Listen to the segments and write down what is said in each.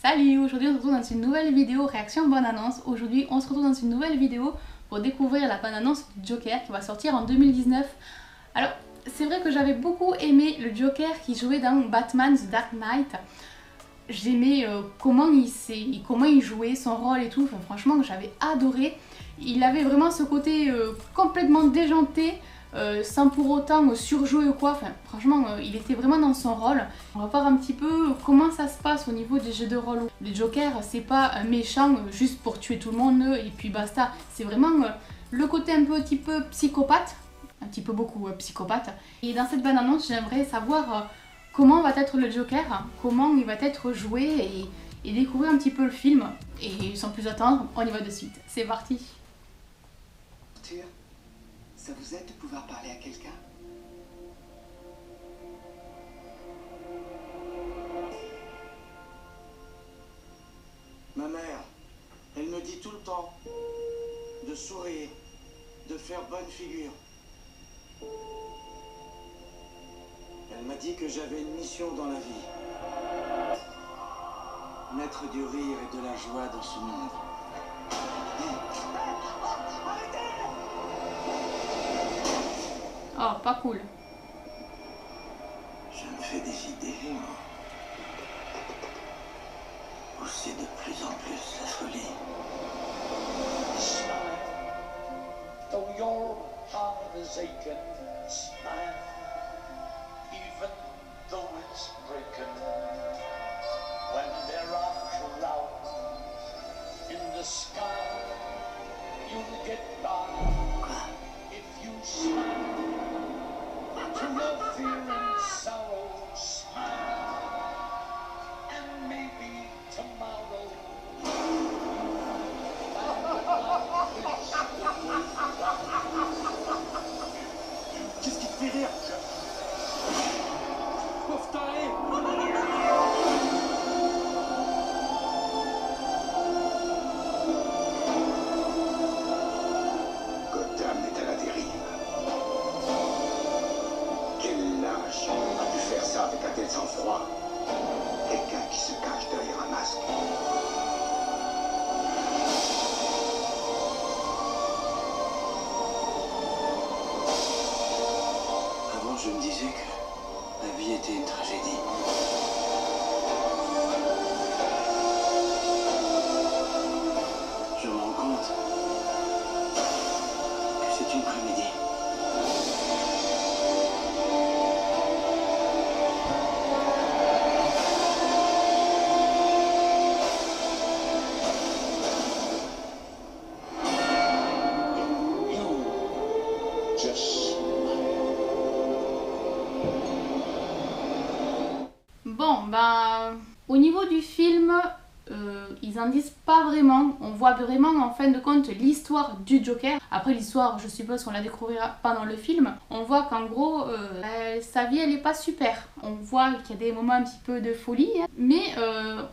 Salut, aujourd'hui on se retrouve dans une nouvelle vidéo réaction bonne annonce. Aujourd'hui on se retrouve dans une nouvelle vidéo pour découvrir la bonne annonce du Joker qui va sortir en 2019. Alors c'est vrai que j'avais beaucoup aimé le Joker qui jouait dans Batman The Dark Knight. J'aimais comment il jouait, son rôle et tout, enfin, franchement j'avais adoré. Il avait vraiment ce côté complètement déjanté, sans pour autant surjouer ou quoi, enfin franchement il était vraiment dans son rôle. On va voir un petit peu comment ça se passe au niveau des jeux de rôle. Le Joker c'est pas un méchant juste pour tuer tout le monde et puis basta, c'est vraiment le côté un petit peu psychopathe, un petit peu beaucoup psychopathe. Et dans cette bande annonce j'aimerais savoir comment va être le Joker, comment il va être joué et découvrir un petit peu le film. Et sans plus attendre, on y va de suite, c'est parti. Ça vous aide de pouvoir parler à quelqu'un? Ma mère, elle me dit tout le temps de sourire, de faire bonne figure. Elle m'a dit que j'avais une mission dans la vie. Mettre du rire et de la joie dans ce monde. Oh, pas cool. Je me fais des idées. Ou c'est de plus en plus la folie. Smile, though your heart is aching. Smile, even though it's breaking. When there are clouds in the sky, you'll get by if you smile. To no fear and sorrow, smile, and maybe tomorrow. Qu'est-ce qui te fait rire? Pauvre taré! Gotham est à la dérive. Quel lâche a pu faire ça avec un tel sang-froid? Quelqu'un qui se cache derrière un masque. Avant, je me disais que la vie était une tragédie. Je me rends compte que c'est une comédie. Bon, au niveau du film, ils en disent pas vraiment. On voit vraiment en fin de compte l'histoire du Joker. Après l'histoire, je suppose qu'on la découvrira pendant le film. On voit qu'en gros, sa vie elle est pas super. On voit qu'il y a des moments un petit peu de folie, hein, mais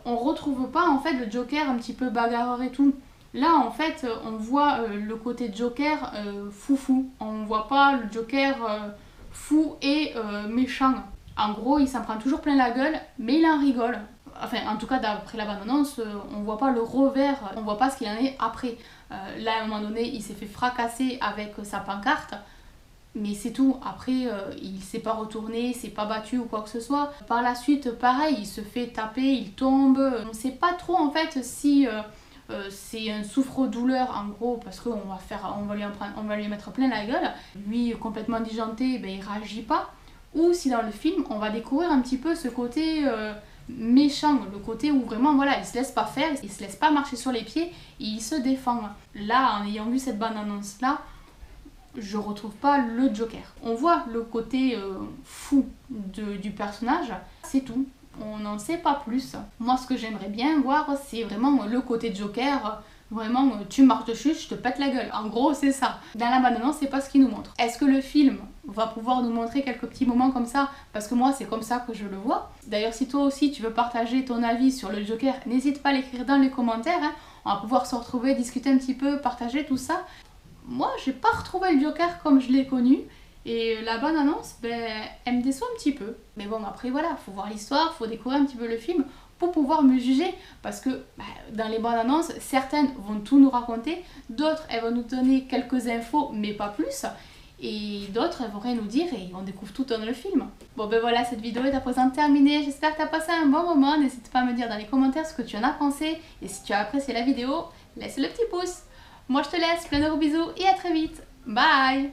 on retrouve pas en fait le Joker un petit peu bagarreur et tout. Là en fait, on voit le côté Joker foufou. On voit pas le Joker fou et méchant. En gros, il s'en prend toujours plein la gueule, mais il en rigole. Enfin, en tout cas, d'après la bande-annonce, on voit pas le revers, on voit pas ce qu'il en est après. Là, à un moment donné, il s'est fait fracasser avec sa pancarte, mais c'est tout. Après, il s'est pas retourné, il s'est pas battu ou quoi que ce soit. Par la suite, pareil, il se fait taper, il tombe. On sait pas trop en fait si c'est un souffre-douleur en gros, parce qu'on va lui mettre plein la gueule. Lui, complètement disjoncté, ben, il réagit pas. Ou si dans le film on va découvrir un petit peu ce côté méchant, le côté où vraiment voilà, il se laisse pas faire, il se laisse pas marcher sur les pieds et il se défend. Là, en ayant vu cette bande annonce là, je retrouve pas le Joker. On voit le côté fou du personnage, c'est tout. On n'en sait pas plus. Moi ce que j'aimerais bien voir c'est vraiment le côté Joker. Vraiment, tu me marches dessus, je te pète la gueule. En gros, c'est ça. Dans la bande-annonce, c'est pas ce qu'il nous montre. Est-ce que le film va pouvoir nous montrer quelques petits moments comme ça? Parce que moi, c'est comme ça que je le vois. D'ailleurs, si toi aussi, tu veux partager ton avis sur le Joker, n'hésite pas à l'écrire dans les commentaires. Hein. On va pouvoir se retrouver, discuter un petit peu, partager tout ça. Moi, j'ai pas retrouvé le Joker comme je l'ai connu. Et la bande-annonce, elle me déçoit un petit peu. Mais bon, après voilà, faut voir l'histoire, faut découvrir un petit peu le film pour pouvoir me juger, parce que dans les bandes annonces, certaines vont tout nous raconter, d'autres elles vont nous donner quelques infos mais pas plus, et d'autres elles vont rien nous dire et on découvre tout dans le film. Bon ben voilà, cette vidéo est à présent terminée, j'espère que tu as passé un bon moment, n'hésite pas à me dire dans les commentaires ce que tu en as pensé, et si tu as apprécié la vidéo, laisse le petit pouce. Moi je te laisse, plein de gros bisous et à très vite, bye.